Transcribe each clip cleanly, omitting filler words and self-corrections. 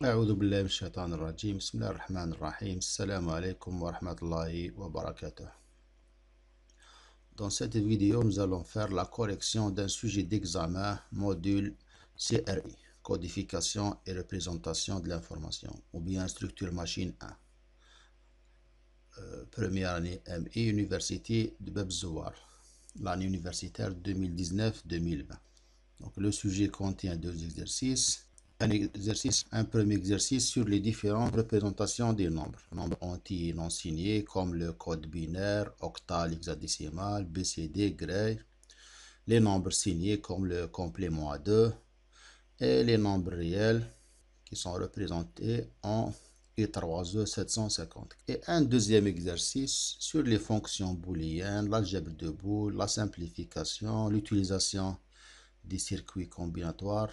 أعوذ بالله من الشيطان الرجيم. بسم الله الرحمن الرحيم. السلام عليكم ورحمة الله وبركاته. Dans cette vidéo, nous allons faire la correction d'un sujet d'examen module CRI, codification et représentation de l'information, ou bien structure machine 1. Première année MI, Université de Bebzouar, l'année universitaire 2019-2020. Donc le sujet contient deux exercices. Un premier exercice sur les différentes représentations des nombres. Nombres entiers et non signés comme le code binaire, octal, hexadécimal, BCD, Gray. Les nombres signés comme le complément à 2 et les nombres réels qui sont représentés en I3E 750. Et un deuxième exercice sur les fonctions booléennes, l'algèbre de Boole, la simplification, l'utilisation des circuits combinatoires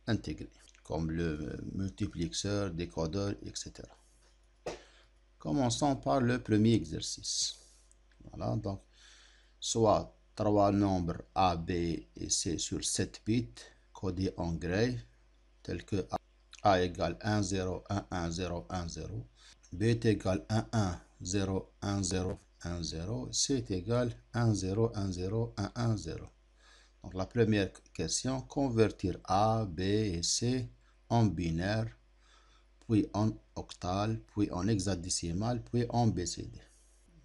intégrés, comme le multiplexeur, décodeur, etc. Commençons par le premier exercice. Voilà, donc, soit trois nombres A, B et C sur 7 bits, codés en Gray, tels que A égale 1, 0, 1, 1, 0, 1, 0, B est égal 1, 1, 0, 1, 0, 1, 0, C est égal 1, 0, 1, 0, 1, 1, 0. Donc la première question, convertir A, B et C en binaire, puis en octal, puis en hexadécimal, puis en BCD.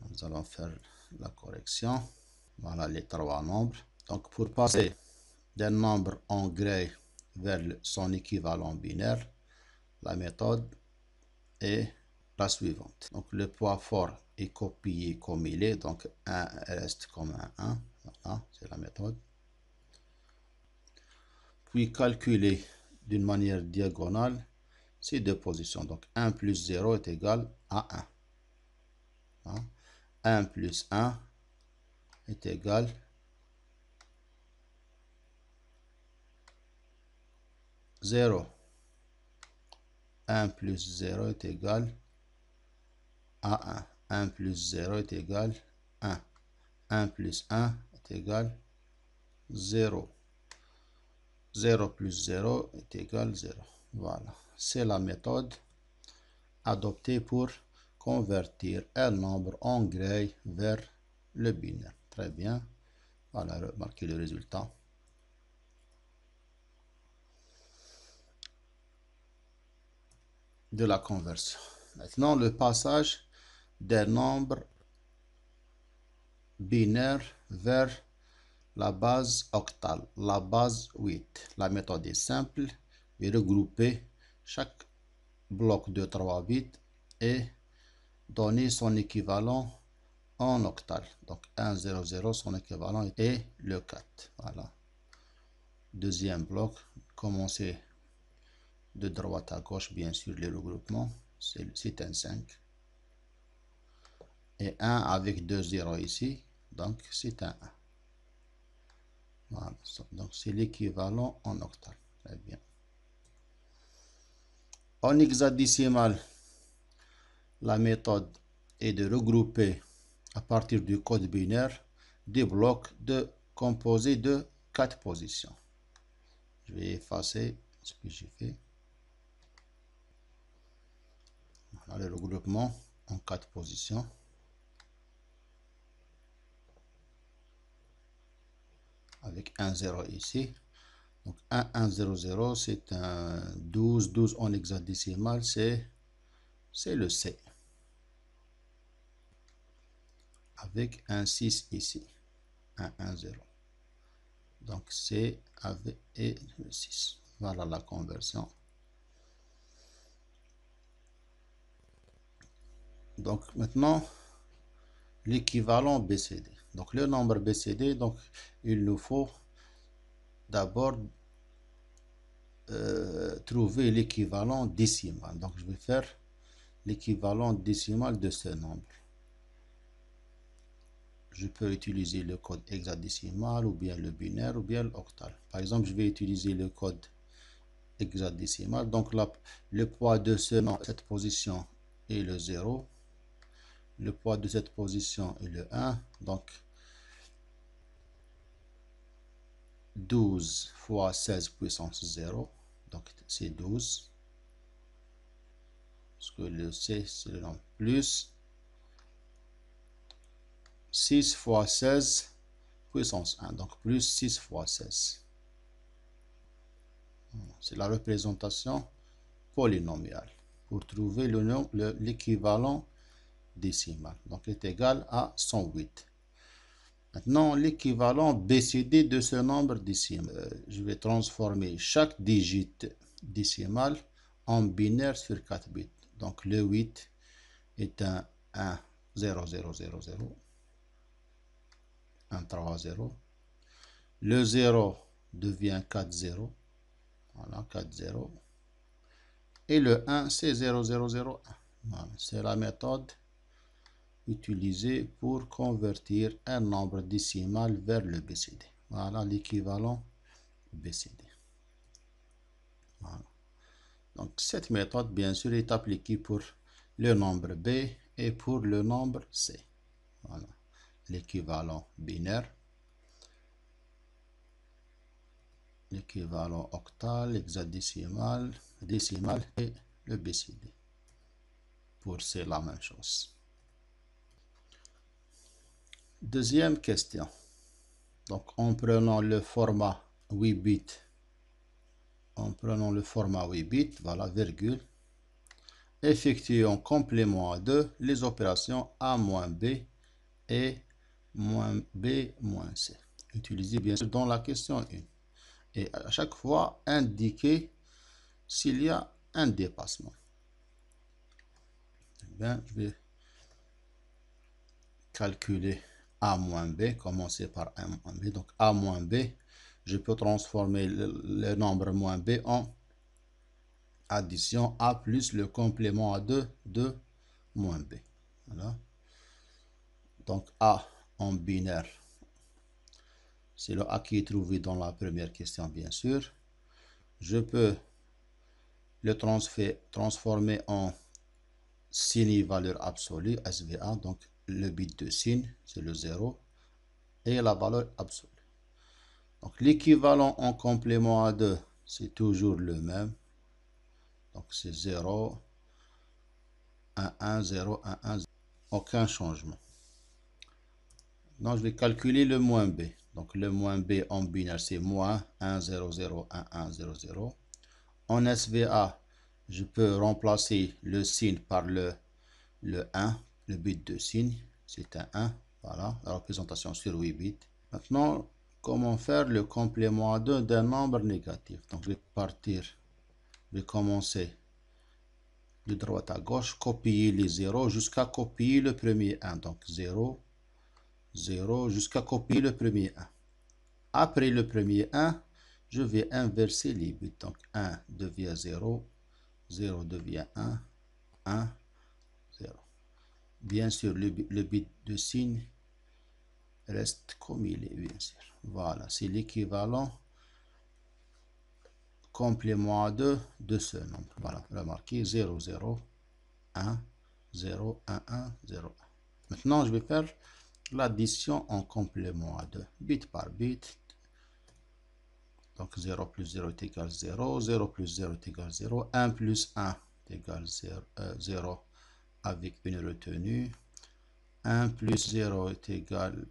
Nous allons faire la correction. Voilà les trois nombres. Donc pour passer d'un nombre en Gray vers son équivalent binaire, la méthode est la suivante. Donc le poids fort est copié comme il est, donc 1 reste comme un 1. Voilà, c'est la méthode. Puis calculer d'une manière diagonale ces deux positions. Donc 1 plus 0 est égal à 1. 1 plus 1 est égal à 0. 1 plus 0 est égal à 1. 1 plus 0 est égal à 1. 1 plus 1 est égal à 0. 0 plus 0 est égal à 0. Voilà. C'est la méthode adoptée pour convertir un nombre en Gray vers le binaire. Très bien. Voilà, remarquez le résultat. De la conversion. Maintenant, le passage d'un nombre binaire vers la base octale, la base 8. La méthode est simple et regrouper chaque bloc de 3 bits et donner son équivalent en octal. Donc 1, 0, 0, son équivalent est le 4. Voilà. Deuxième bloc, commencer de droite à gauche, bien sûr, les regroupements, c'est un 5. Et 1 avec 2 0 ici, donc c'est un 1. Voilà, donc c'est l'équivalent en octal. Très bien. En hexadécimal, la méthode est de regrouper à partir du code binaire des blocs composés de 4 positions. Je vais effacer ce que j'ai fait. Voilà le regroupement en 4 positions. Avec 1, 0 ici. Donc 1, 1, 0, 0, c'est un 12. 12 en hexadécimal, c'est le C. Avec un 6 ici. 1, 1, 0. Donc C avec et le 6. Voilà la conversion. Donc maintenant, l'équivalent BCD. Donc le nombre BCD, donc il nous faut d'abord trouver l'équivalent décimal. Donc je vais faire l'équivalent décimal de ce nombre. Je peux utiliser le code hexadécimal ou bien le binaire ou bien l'octal. Par exemple, je vais utiliser le code hexadécimal. Donc là, le poids de cette position est le 0. Le poids de cette position est le 1. Donc 12 fois 16 puissance 0. Donc c'est 12. que le C, c'est le nombre, plus 6 fois 16 puissance 1, donc plus 6 fois 16. C'est la représentation polynomiale pour trouver l'équivalent décimal. Donc, est égal à 108. Maintenant, l'équivalent BCD de ce nombre décimal. Je vais transformer chaque digit décimal en binaire sur 4 bits. Donc, le 8 est un 1, 0, 0, 0, 0. 1, 3, 0. Le 0 devient 4, 0. Voilà, 4, 0. Et le 1, c'est 0, 0, 0, 1. Voilà, c'est la méthode utilisée pour convertir un nombre décimal vers le BCD. Voilà l'équivalent BCD. Voilà. Donc, cette méthode, bien sûr, est appliquée pour le nombre B et pour le nombre C. Voilà. L'équivalent binaire, l'équivalent octal, hexadécimal, décimal et le BCD. Pour C, la même chose. Deuxième question. Donc, en prenant le format 8 bits, voilà, virgule, effectuons complément à 2 les opérations A moins B et moins B moins C. Utilisez bien sûr dans la question 1. Et à chaque fois, indiquer s'il y a un dépassement. Bien, je vais calculer A moins B, commencer par A moins B. Donc A moins B, je peux transformer le nombre moins B en addition A plus le complément à 2 de moins B. Voilà. Donc A en binaire, c'est le A qui est trouvé dans la première question, bien sûr. Je peux le transformer en signe valeur absolue, SVA, donc le bit de signe, c'est le 0, et la valeur absolue. Donc l'équivalent en complément à 2, c'est toujours le même. Donc c'est 0, 1, 1, 0, 1, 1, 0. Aucun changement. Donc je vais calculer le moins B. Donc le moins B en binaire, c'est moins 1, 0, 0, 1, 1, 0, 0. En SVA, je peux remplacer le signe par le 1, le bit de signe, c'est un 1. Voilà, la représentation sur 8 bits. Maintenant, comment faire le complément à 2 d'un nombre négatif? Donc, je vais commencer de droite à gauche, copier les 0 jusqu'à copier le premier 1. Donc, 0, 0, jusqu'à copier le premier 1. Après le premier 1, je vais inverser les bits. Donc, 1 devient 0, 0 devient 1, 1, 0. Bien sûr, le bit de signe reste comme il est, bien sûr. Voilà, c'est l'équivalent complément à 2 de ce nombre. Voilà, remarquez 0, 0, 1, 0, 1, 1, 0, 1. Maintenant, je vais faire l'addition en complément à 2, bit par bit. Donc 0 plus 0 est égal à 0, 0 plus 0 est égal à 0, 1 plus 1 est égal à 0 avec une retenue, 1 plus 0 est égal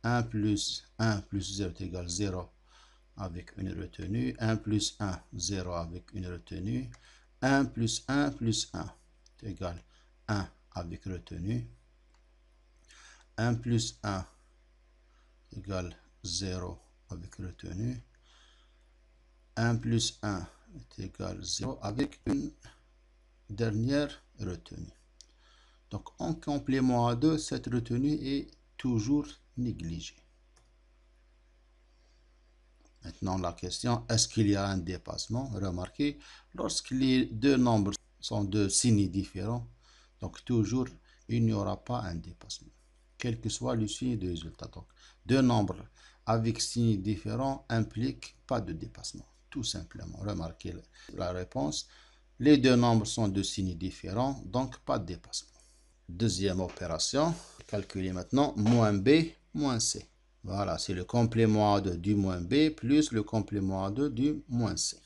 à 1 plus 0 est égal à 0 avec une retenue, 1 plus 1, 0 avec une retenue, 1 plus 1 plus 1 est égal à 1 avec retenue, 1 plus 1 égale 0 avec retenue, 1 plus 1 est égal à 0 avec une dernière retenue. Donc en complément à 2, cette retenue est toujours négligée. Maintenant la question, est-ce qu'il y a un dépassement? Remarquez, lorsque les deux nombres sont de signes différents, donc toujours il n'y aura pas un dépassement, quel que soit le signe de résultat. Donc deux nombres avec signes différents impliquent pas de dépassement, tout simplement. Remarquez la réponse, les deux nombres sont de signes différents, donc pas de dépassement. Deuxième opération, calculer maintenant moins B moins C. Voilà, c'est le complément à 2 du moins B plus le complément à 2 du moins C.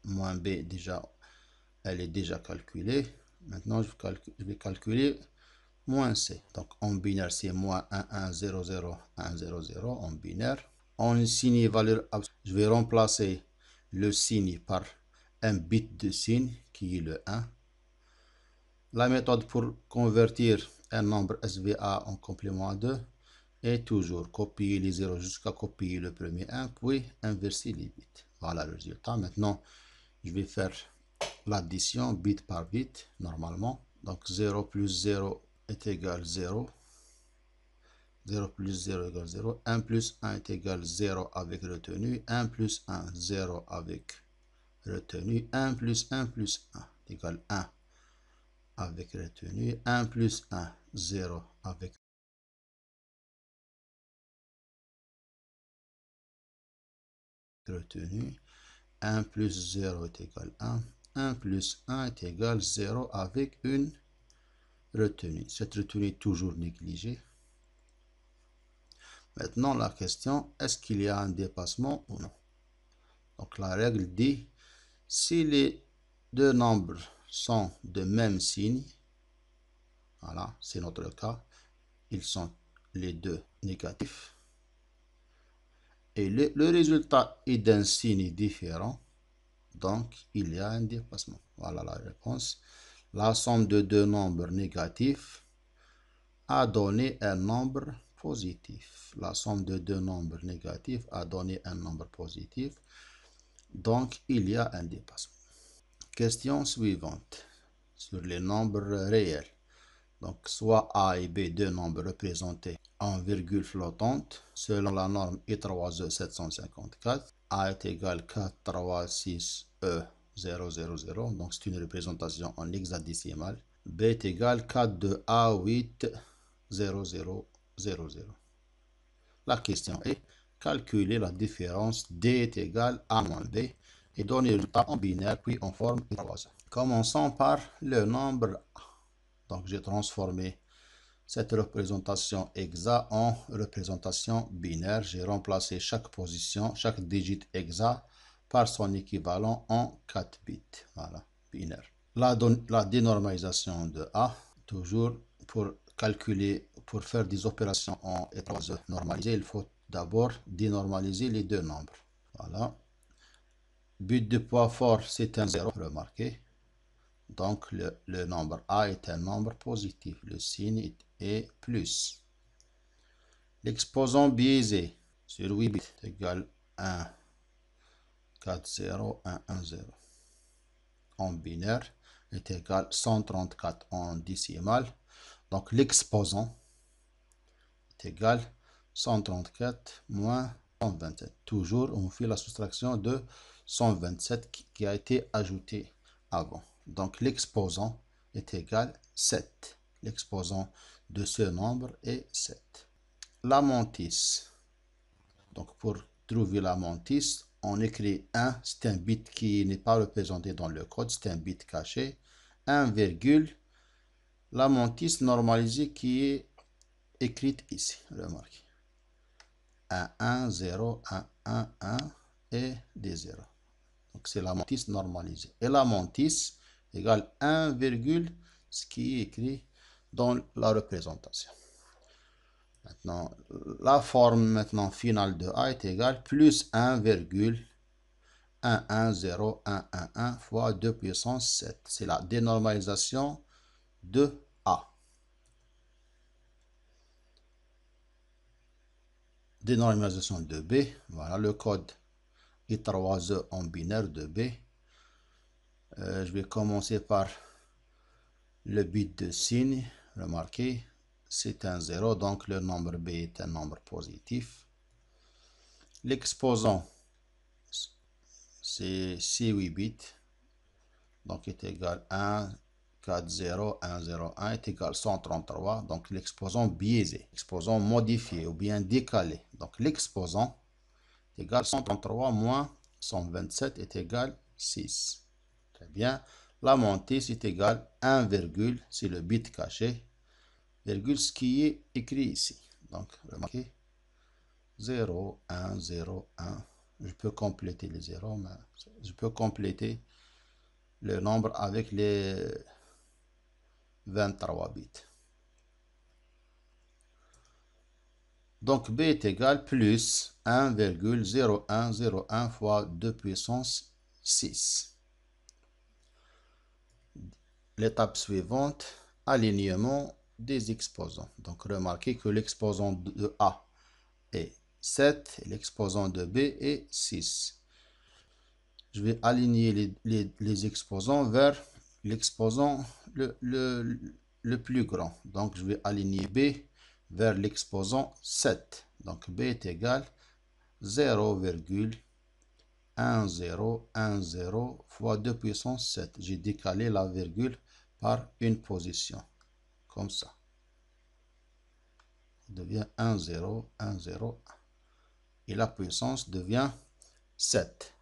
Moins B, déjà, elle est déjà calculée. Maintenant, je vais calculer moins C. Donc, en binaire, c'est moins 1, 1, 0, 0, 1, 0, 0 en binaire. En signe valeur absolue, je vais remplacer le signe par un bit de signe qui est le 1. La méthode pour convertir un nombre SVA en complément à 2 est toujours copier les 0 jusqu'à copier le premier 1, puis inverser les bits. Voilà le résultat. Maintenant, je vais faire l'addition bit par bit normalement. Donc 0 plus 0 est égal 0. 0 plus 0 égale 0. 1 plus 1 est égal 0 avec retenue. 1 plus 1, 0 avec retenue. 1 plus 1 plus 1 égale 1 avec retenue. 1 plus 1, 0 avec retenue. 1 plus 0 est égal 1. 1 plus 1 est égal 0 avec une retenue. Cette retenue est toujours négligée. Maintenant, la question, est-ce qu'il y a un dépassement ou non? Donc, la règle dit, si les deux nombres sont de même signe, voilà, c'est notre cas, ils sont les deux négatifs, et le résultat est d'un signe différent, donc il y a un dépassement. Voilà la réponse. La somme de deux nombres négatifs a donné un nombre positif. La somme de deux nombres négatifs a donné un nombre positif. Donc, il y a un dépassement. Question suivante. Sur les nombres réels. Donc, soit A et B, deux nombres représentés en virgule flottante, selon la norme I3E 754. A est égal 436E000. Donc, c'est une représentation en hexadécimal. B est égal 42A80000. La question est, calculer la différence D est égal à moins B et donner le résultat en binaire puis en forme I3E. Commençons par le nombre A. Donc, j'ai transformé cette représentation hexa en représentation binaire. J'ai remplacé chaque position, chaque digit hexa par son équivalent en 4 bits. Voilà, binaire. La dénormalisation de A, toujours pour calculer, pour faire des opérations en I3E normalisées, il faut d'abord dénormaliser les deux nombres. Voilà. But de poids fort, c'est un 0, remarquez. Donc, le nombre A est un nombre positif. Le signe est plus. L'exposant biaisé sur 8 bits égale 1, 4, 0, 1, 1, 0. En binaire est égal 134 en décimal. Donc, l'exposant est égal 134 moins 127. Toujours, on fait la soustraction de 127 qui a été ajouté avant. Donc, l'exposant est égal 7. L'exposant de ce nombre est 7. La mantis. Donc, pour trouver la mantis, on écrit 1, c'est un bit qui n'est pas représenté dans le code, c'est un bit caché. 1, la mantis normalisée qui est écrite ici, remarquez. 1, 1, 0, 1, 1, 1 et des 0. Donc, c'est la mantis normalisée. Et la mantis égale 1, ce qui est écrit dans la représentation. Maintenant, la forme finale de A est égale plus 1,110111 fois 2 puissance 7. C'est la dénormalisation de A. Dénormalisation de B. Voilà le code I3E en binaire de B. Je vais commencer par le bit de signe. Remarquez, c'est un 0, donc le nombre B est un nombre positif. L'exposant, c'est 8 bits, donc est égal 1, 4, 0, 1, 0, 1 est égal 133. Donc l'exposant biaisé, l'exposant modifié ou bien décalé. Donc l'exposant est égal 133 moins 127 est égal 6. Très bien. La montée, c'est égal 1, c'est le bit caché, virgule, ce qui est écrit ici. Donc, remarquez, 0, 1, 0, 1. Je peux compléter les 0, mais je peux compléter le nombre avec les 23 bits. Donc B est égal plus 1,0101 fois 2 puissance 6. L'étape suivante, alignement des exposants. Donc remarquez que l'exposant de A est 7 et l'exposant de B est 6. Je vais aligner les exposants vers l'exposant le plus grand. Donc je vais aligner B vers l'exposant 7. Donc B est égal 0,1010 fois 2 puissance 7. J'ai décalé la virgule par une position. Comme ça. Il devient 1,0,1,0,1. Et la puissance devient 7.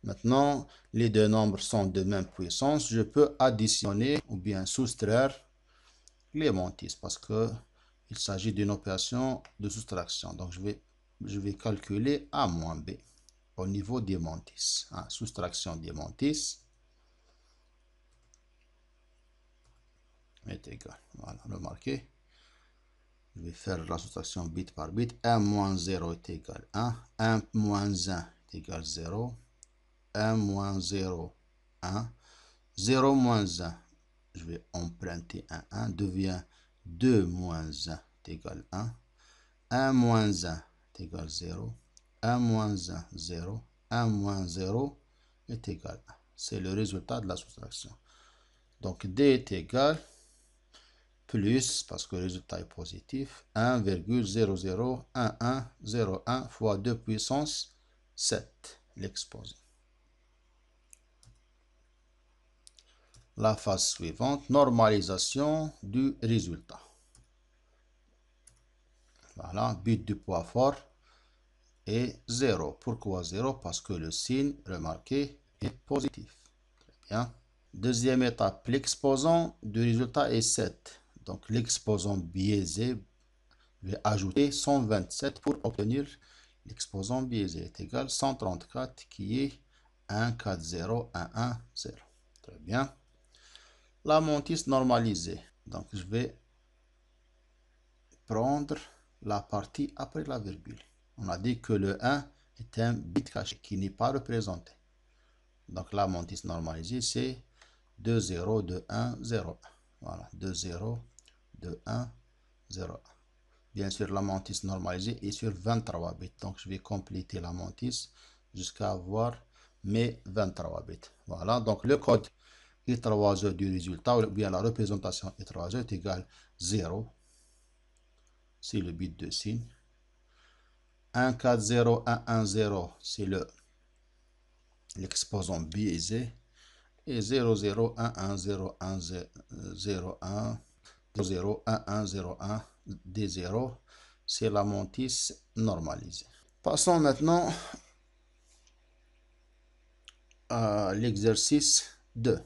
Maintenant, les deux nombres sont de même puissance. Je peux additionner ou bien soustraire les mantis parce que il s'agit d'une opération de soustraction. Donc, je vais calculer A moins B au niveau des mantis. Soustraction des mantis est égal. Voilà, remarquez. Je vais faire la soustraction bit par bit. 1 moins 0 est égal 1. 1 moins 1 est égal 0. 1 moins 0, 1. 0 moins 1, je vais emprunter un 1, devient 2 moins 1 est égal 1. 1 moins 1 est égal 0. 1 moins 1, 0. 1 moins 0 est égal 1. C'est le résultat de la soustraction. Donc D est égal plus, parce que le résultat est positif, 1,001101 fois 2 puissance 7, l'exposé. La phase suivante, normalisation du résultat. Voilà, but du poids fort est 0. Pourquoi 0? Parce que le signe, remarquez, est positif. Très bien. Deuxième étape, l'exposant du résultat est 7. Donc l'exposant biaisé, je vais ajouter 127 pour obtenir l'exposant biaisé est égal 134 qui est 140,110. Très bien. La mantis normalisée. Donc je vais prendre la partie après la virgule. On a dit que le 1 est un bit caché qui n'est pas représenté. Donc la mantis normalisée, c'est 2 0, 2 1, 0, 1. Voilà, 2 0, 2 1, 0, 1. Bien sûr, la mantis normalisée est sur 23 bits. Donc je vais compléter la mantis jusqu'à avoir mes 23 bits. Voilà, donc le code I3E du résultat, ou bien la représentation I3E est égale 0. C'est le bit de signe. 140,110, c'est l'exposant biaisé. Et 0,011,0,1,0,1, 0,011,0,1 D0, c'est la mantis normalisée. Passons maintenant à l'exercice 2,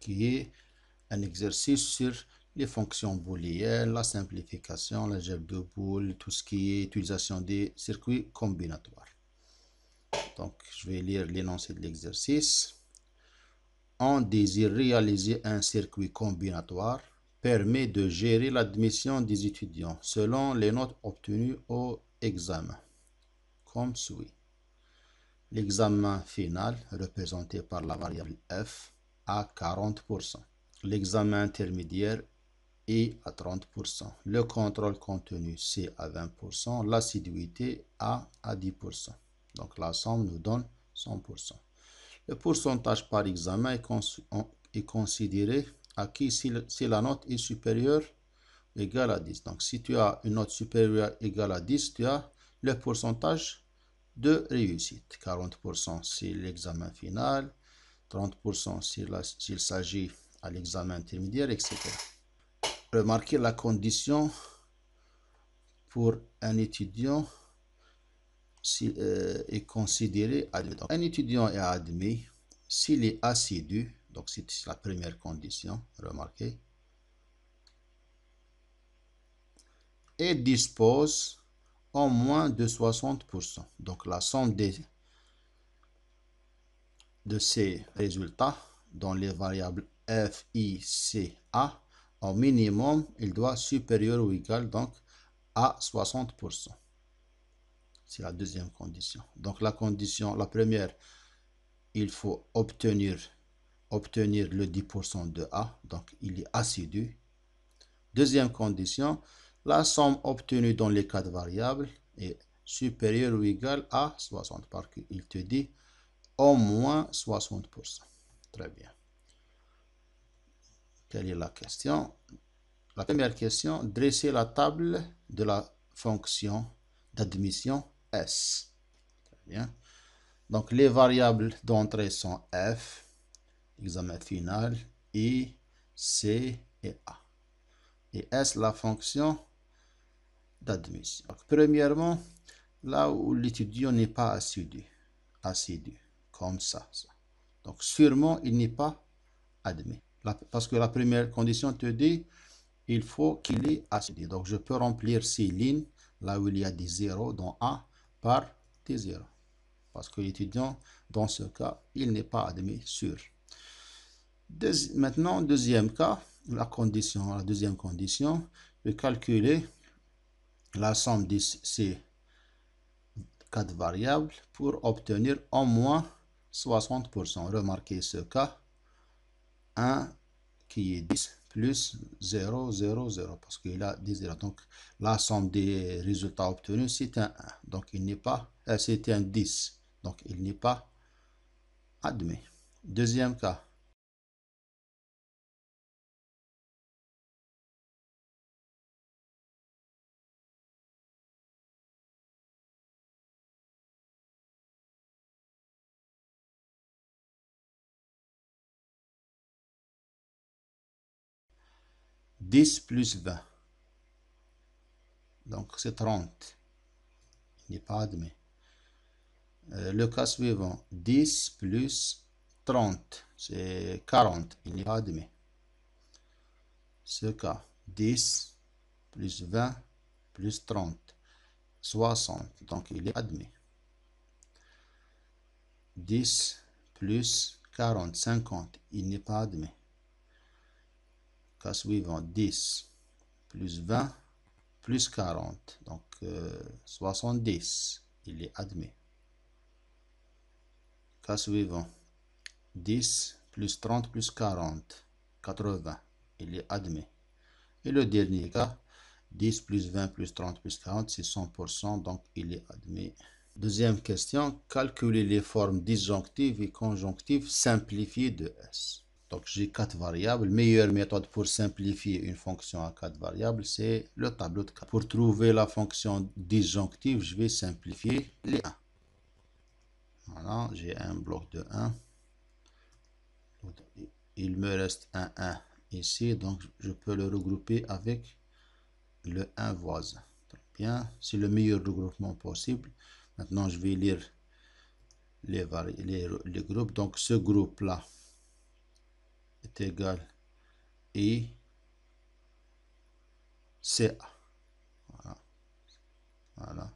qui est un exercice sur les fonctions booléennes, la simplification, l'algèbre de Boole, tout ce qui est utilisation des circuits combinatoires. Donc, je vais lire l'énoncé de l'exercice. On désire réaliser un circuit combinatoire permet de gérer l'admission des étudiants selon les notes obtenues au examen, comme suit. L'examen final, représenté par la variable f, à 40%. L'examen intermédiaire est à 30%. Le contrôle continu, C à 20%. L'assiduité A à 10%. Donc la somme nous donne 100%. Le pourcentage par examen est considéré acquis si la note est supérieure ou égale à 10. Donc si tu as une note supérieure ou égale à 10, tu as le pourcentage de réussite. 40% c'est l'examen final, 30% s'il s'agit à l'examen intermédiaire, etc. Remarquez la condition pour un étudiant est considéré admis. Donc, un étudiant est admis s'il est assidu, donc c'est la première condition, remarquez, et dispose au moins de 60%. Donc la somme de ces résultats dans les variables f, i, c, a, au minimum, il doit être supérieur ou égal donc à 60%. C'est la deuxième condition. Donc la condition, la première, il faut obtenir le 10% de A, donc il est assidu. Deuxième condition, la somme obtenue dans les quatre variables est supérieure ou égale à 60, parce qu'il te dit au moins 60%. Très bien. Quelle est la question? La première question, dresser la table de la fonction d'admission S. Très bien. Donc, les variables d'entrée sont F, examen final, I, C et A. Et S, la fonction d'admission. Premièrement, là où l'étudiant n'est pas assidu, comme ça. Donc, sûrement, il n'est pas admis. Parce que la première condition te dit, il faut qu'il est assidu. Donc, je peux remplir ces lignes, là où il y a des zéros dans A, par des zéros. Parce que l'étudiant, dans ce cas, il n'est pas admis sûr. Maintenant, deuxième cas, la deuxième condition, de calculer la somme de ces quatre variables pour obtenir au moins 60%. Remarquez ce cas, 1 qui est 10 plus 0, 0, 0, parce qu'il a des 0. Donc, la somme des résultats obtenus, c'est un 1. Donc, il n'est pas, c'est un 10. Donc, il n'est pas admis. Deuxième cas. « 10 plus 20. Donc, c'est 30. Il n'est pas admis. Le cas suivant, 10 plus 30, c'est 40. Il n'est pas admis. Ce cas, 10 plus 20 plus 30, 60. Donc, il est admis. 10 plus 40, 50. Il n'est pas admis. Cas suivant, 10 plus 20 plus 40. Donc, 70. Il est admis. Cas suivant, 10 plus 30 plus 40, 80. Il est admis. Et le dernier cas, 10 plus 20 plus 30 plus 40, c'est 100%, donc il est admis. Deuxième question, calculer les formes disjonctives et conjonctives simplifiées de S. Donc j'ai quatre variables. Meilleure méthode pour simplifier une fonction à quatre variables, c'est le tableau de cas. Pour trouver la fonction disjonctive, je vais simplifier les 1. Voilà, j'ai un bloc de 1. Il me reste un 1 ici, donc je peux le regrouper avec le 1 voisin. Très bien, c'est le meilleur regroupement possible. Maintenant, je vais lire les groupes. Donc, ce groupe-là est égal I, CA. Voilà. Voilà.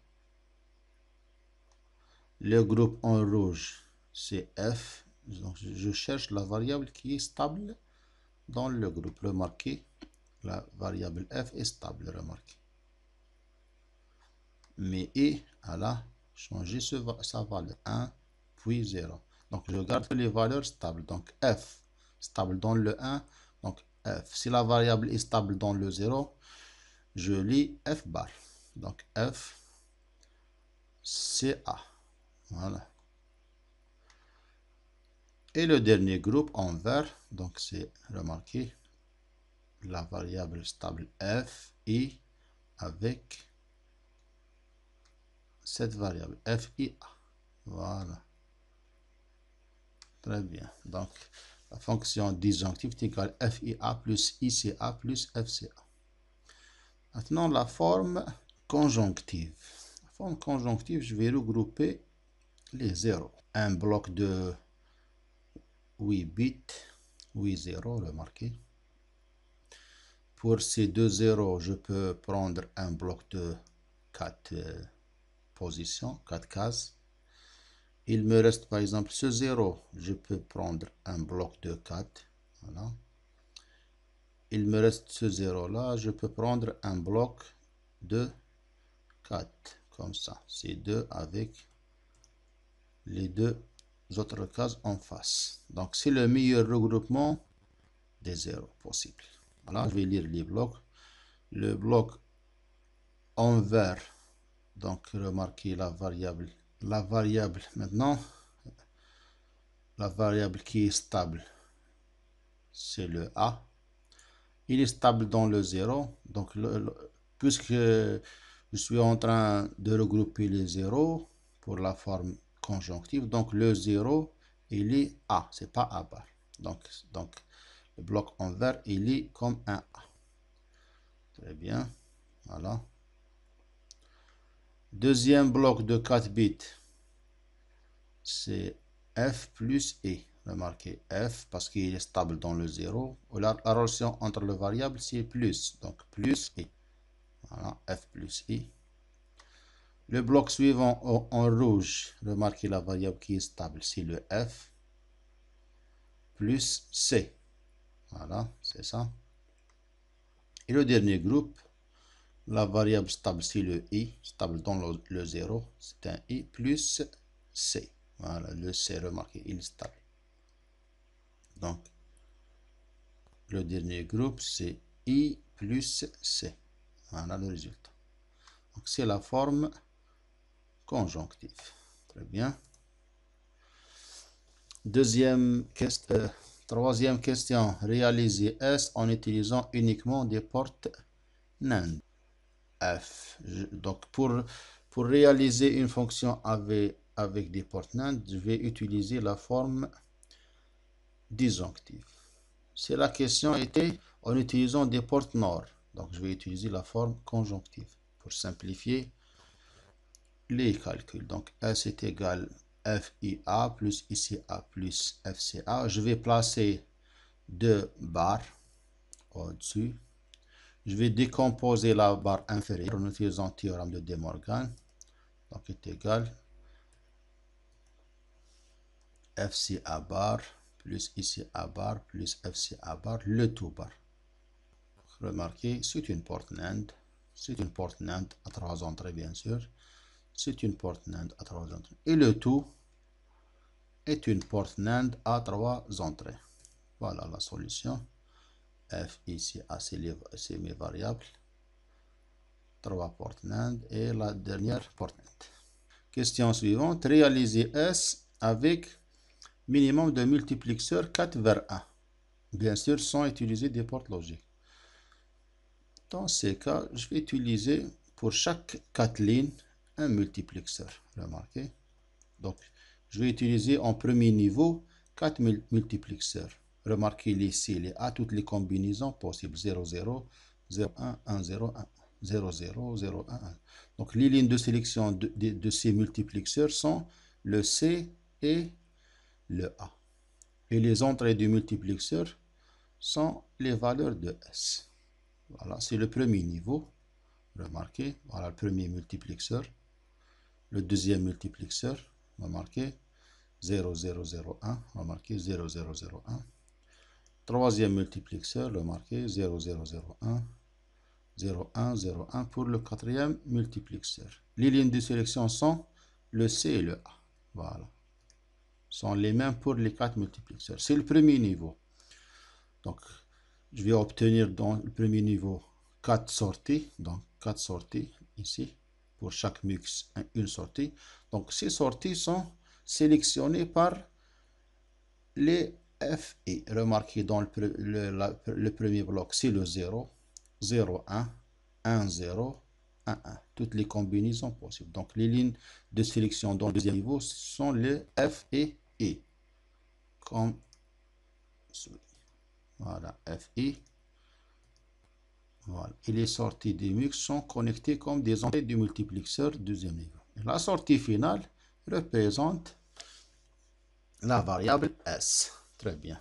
Le groupe en rouge, c'est F. Donc, je cherche la variable qui est stable dans le groupe. Remarquez, la variable F est stable, remarquez. Mais I, elle a changé sa valeur. 1, puis 0. Donc, je garde les valeurs stables. Donc, F, stable dans le 1. Donc, F. Si la variable est stable dans le 0, je lis F bar. Donc, F, CA. Voilà. Et le dernier groupe en vert, donc c'est, remarquez, la variable stable F, I, avec cette variable F, I, A. Voilà. Très bien. Donc, la fonction disjonctive est égale FIA plus ICA plus FCA. Maintenant, la forme conjonctive. La forme conjonctive, je vais regrouper les zéros. Un bloc de 8 bits, 8 zéros, remarquez. Pour ces deux zéros, je peux prendre un bloc de 4 positions, 4 cases. Il me reste par exemple ce 0. Je peux prendre un bloc de 4. Voilà. Il me reste ce 0 là. Je peux prendre un bloc de 4. Comme ça. C'est 2 avec les deux autres cases en face. Donc, c'est le meilleur regroupement des zéros possible. Voilà, je vais lire les blocs. Le bloc en vert, donc remarquez la variable. La variable maintenant, la variable qui est stable, c'est le A. Il est stable dans le 0. Donc, puisque je suis en train de regrouper les zéros pour la forme conjonctive, donc le 0, il est A, c'est pas A bar. Donc, le bloc en vert, il est comme un A. Très bien. Voilà. Deuxième bloc de 4 bits, c'est F plus E. Remarquez F parce qu'il est stable dans le 0. La relation entre le variable, c'est plus. Donc plus E. Voilà, F plus E. Le bloc suivant en rouge, remarquez la variable qui est stable, c'est le F plus C. Voilà, c'est ça. Et le dernier groupe, la variable stable, c'est le I, stable dans le 0, c'est un I plus C. Voilà, le C, remarquez, il est stable. Donc, le dernier groupe, c'est I plus C. Voilà le résultat. Donc, c'est la forme conjonctive. Très bien. Troisième question. Réaliser S en utilisant uniquement des portes NAND. F. Donc, pour réaliser une fonction avec des portes NAND, je vais utiliser la forme disjonctive. Si la question était en utilisant des portes NOR, donc je vais utiliser la forme conjonctive pour simplifier les calculs. Donc S est égal FIA plus ICA plus FCA. Je vais placer deux barres au-dessus. Je vais décomposer la barre inférieure en utilisant le théorème de De Morgan. Donc est égal FCA bar plus ICA bar plus FCA bar, le tout bar. Remarquez, c'est une porte NAND. C'est une porte NAND à 3 entrées, bien sûr. C'est une porte NAND à 3 entrées. Et le tout est une porte NAND à 3 entrées. Voilà la solution. F ici, c'est mes variables. 3 portes NAND et la dernière porte NAND. Question suivante. Réaliser S avec minimum de multiplexeur 4 vers 1. Bien sûr, sans utiliser des portes logiques. Dans ces cas, je vais utiliser pour chaque 4 lignes un multiplexeur. Remarquez. Donc, je vais utiliser en premier niveau 4 multiplexeurs. Remarquez ici les A, toutes les combinaisons possibles. 0, 0, 0, 1, 1, 0, 1, 0, 0, 0, 1, 1. Donc, les lignes de sélection de ces multiplexeurs sont le C et le A. Et les entrées du multiplexeur sont les valeurs de S. Voilà, c'est le premier niveau. Remarquez, voilà le premier multiplexeur. Le deuxième multiplexeur, remarquez, 0, 0, 0, 1, remarquez, 0, 0, 0, 1. Troisième multiplexeur, remarquez, 0, 0, 0, 1, 0, 1, 0, 1 pour le quatrième multiplexeur. Les lignes de sélection sont le C et le A. Voilà. Sont les mêmes pour les 4 multiplexeurs. C'est le premier niveau. Donc, je vais obtenir dans le premier niveau 4 sorties. Donc, 4 sorties ici. Pour chaque mux, une sortie. Donc, ces sorties sont sélectionnées par les F et. Remarquez dans le premier bloc, c'est le 0, 0, 1, 1, 0, 1, 1. Toutes les combinaisons possibles. Donc, les lignes de sélection dans le deuxième niveau sont les F et E. Comme celui. Voilà, FI. Voilà. Et les sorties des mux sont connectées comme des entrées du multiplexeur deuxième niveau. Et la sortie finale représente la variable S. Très bien.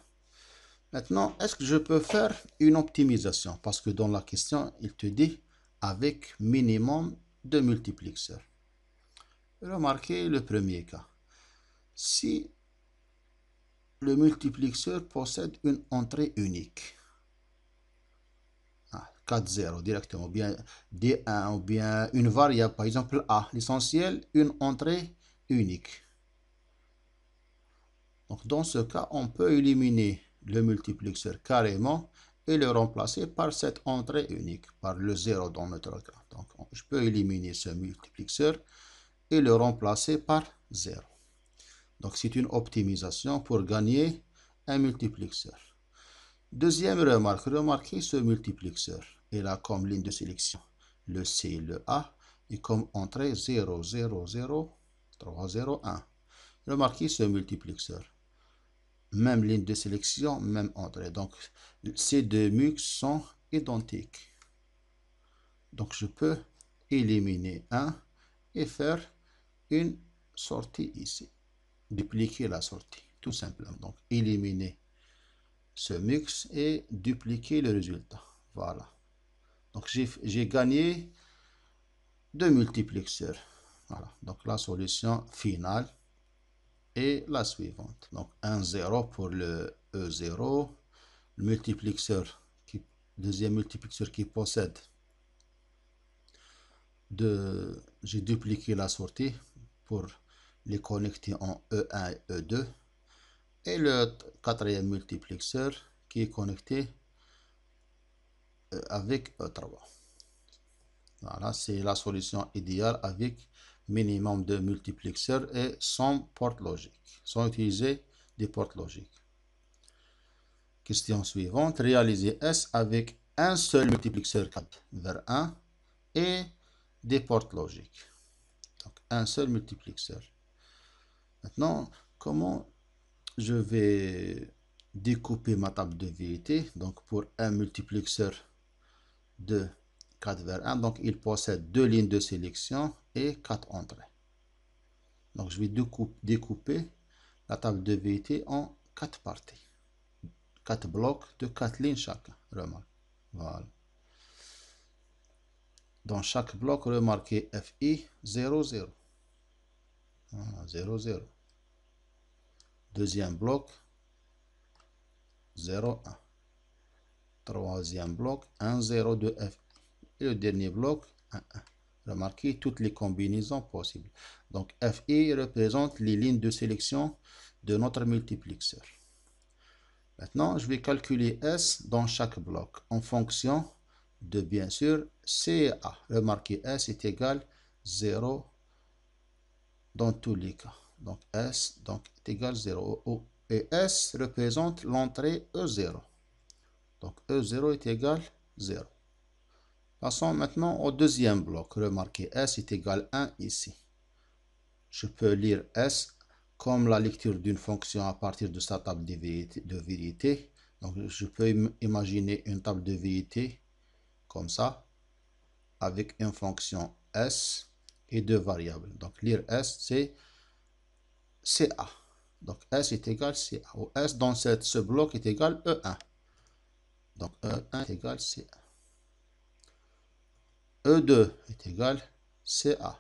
Maintenant, est-ce que je peux faire une optimisation? Parce que dans la question, il te dit avec minimum de multiplexeurs. Remarquez le premier cas. si le multiplexeur possède une entrée unique. 4 0 directement, ou bien D1, ou bien une variable, par exemple A. L'essentiel, une entrée unique. Donc dans ce cas, on peut éliminer le multiplexeur carrément et le remplacer par cette entrée unique, par le 0 dans notre cas. Donc je peux éliminer ce multiplexeur et le remplacer par 0. Donc c'est une optimisation pour gagner un multiplexeur. Deuxième remarque, remarquez ce multiplexeur. Il a comme ligne de sélection le C et le A et comme entrée 0, 0, 0, 3, 0, 1. Remarquez ce multiplexeur. Même ligne de sélection, même entrée. Donc ces deux mux sont identiques. Donc je peux éliminer 1 et faire une sortie ici. Dupliquer la sortie, tout simplement. Donc éliminer ce mux et dupliquer le résultat. Voilà. Donc j'ai gagné deux multiplexeurs. Voilà. Donc la solution finale est la suivante. Donc 1, 0 pour le E0. Le multiplexeur, deuxième multiplexeur qui possède j'ai dupliqué la sortie pour les connecter en E1 et E2. Et le quatrième multiplexeur qui est connecté avec E3. Voilà, c'est la solution idéale avec minimum de multiplexeurs et sans porte logique, sans utiliser des portes logiques. Question suivante, réaliser S avec un seul multiplexeur 4 vers 1 et des portes logiques. Donc un seul multiplexeur. Maintenant, comment je vais découper ma table de vérité? Donc pour un multiplexeur de 4 vers 1, donc il possède deux lignes de sélection et 4 entrées. Donc je vais découper la table de vérité en 4 parties. 4 blocs de 4 lignes chacun. Remarque. Voilà. Dans chaque bloc, remarquez FI 0, 0. Voilà, 0, 0. Deuxième bloc, 0, 1. Troisième bloc, 1, 0 de FI. Et le dernier bloc, 1, 1. Remarquez toutes les combinaisons possibles. Donc FI représente les lignes de sélection de notre multiplexeur. Maintenant, je vais calculer S dans chaque bloc en fonction de, bien sûr, C et A. Remarquez, S est égal 0 dans tous les cas. Donc S est égal 0. Et S représente l'entrée E0. Donc E0 est égal 0. Passons maintenant au deuxième bloc. Remarquez, S est égal 1 ici. Je peux lire S comme la lecture d'une fonction à partir de sa table de vérité. Donc, je peux imaginer une table de vérité comme ça, avec une fonction S et deux variables. Donc, lire S, c'est CA. Donc, S est égal CA. Ou S dans ce bloc est égal E1. Donc, E1 est égal CA. E2 est égal CA.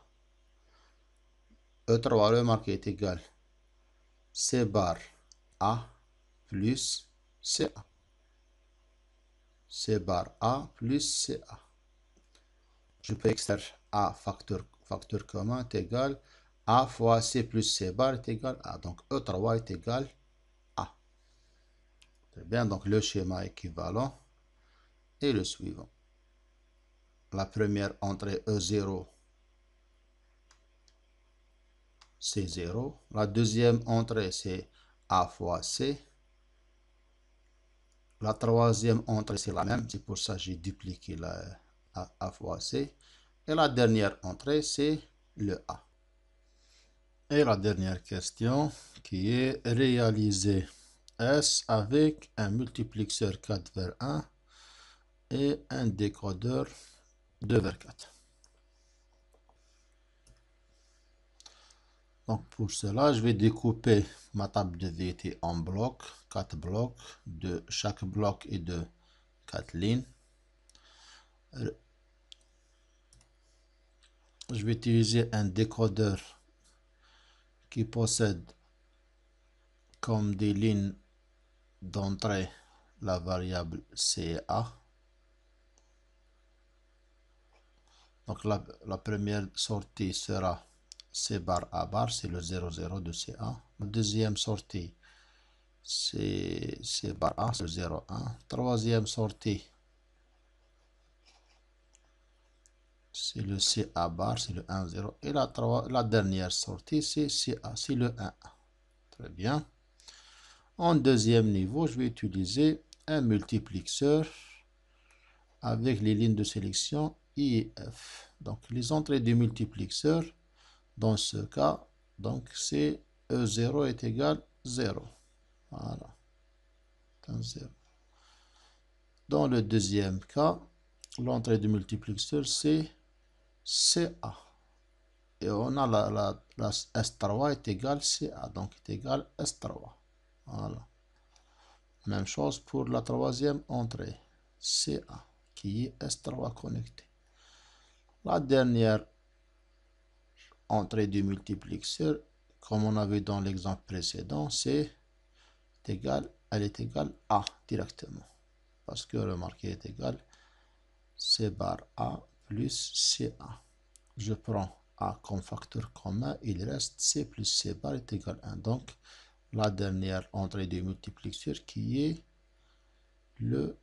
E3, remarquez, est égal C bar A plus CA. C bar A plus CA. Je peux extraire A facteur commun est égal A fois C plus C bar est égal A. Donc E3 est égal A. Très bien, donc le schéma équivalent est le suivant. La première entrée E0, c'est 0. La deuxième entrée, c'est A fois C. La troisième entrée, c'est la même. C'est pour ça que j'ai dupliqué la A fois C. Et la dernière entrée, c'est le A. Et la dernière question qui est réaliser S avec un multiplexeur 4 vers 1 et un décodeur 2 vers 4. Donc pour cela, je vais découper ma table de vérité en blocs, 4 blocs, de chaque bloc est de 4 lignes. Je vais utiliser un décodeur qui possède comme des lignes d'entrée la variable CA. Donc la première sortie sera C bar A bar, c'est le 00 de CA. La deuxième sortie, c'est C bar A, c'est le 01. Troisième sortie, c'est le CA bar, c'est le 10. Et la dernière sortie, c'est CA, c'est le 1. Très bien. En deuxième niveau, je vais utiliser un multiplexeur avec les lignes de sélection I et F. Donc les entrées du multiplexeur, dans ce cas, donc c'est E0 est égal 0. Voilà. 0. Dans le deuxième cas, l'entrée du multiplexeur c'est CA. Et on a la S3 est égal CA, donc est égal S3. Voilà. Même chose pour la troisième entrée, CA, qui est S3 connecté. La dernière entrée du multiplexeur, comme on avait dans l'exemple précédent, elle est égale A directement. Parce que remarquez, est égal C bar A plus CA. Je prends A comme facteur commun, il reste C plus C bar est égal 1. Donc, la dernière entrée du multiplexeur qui est le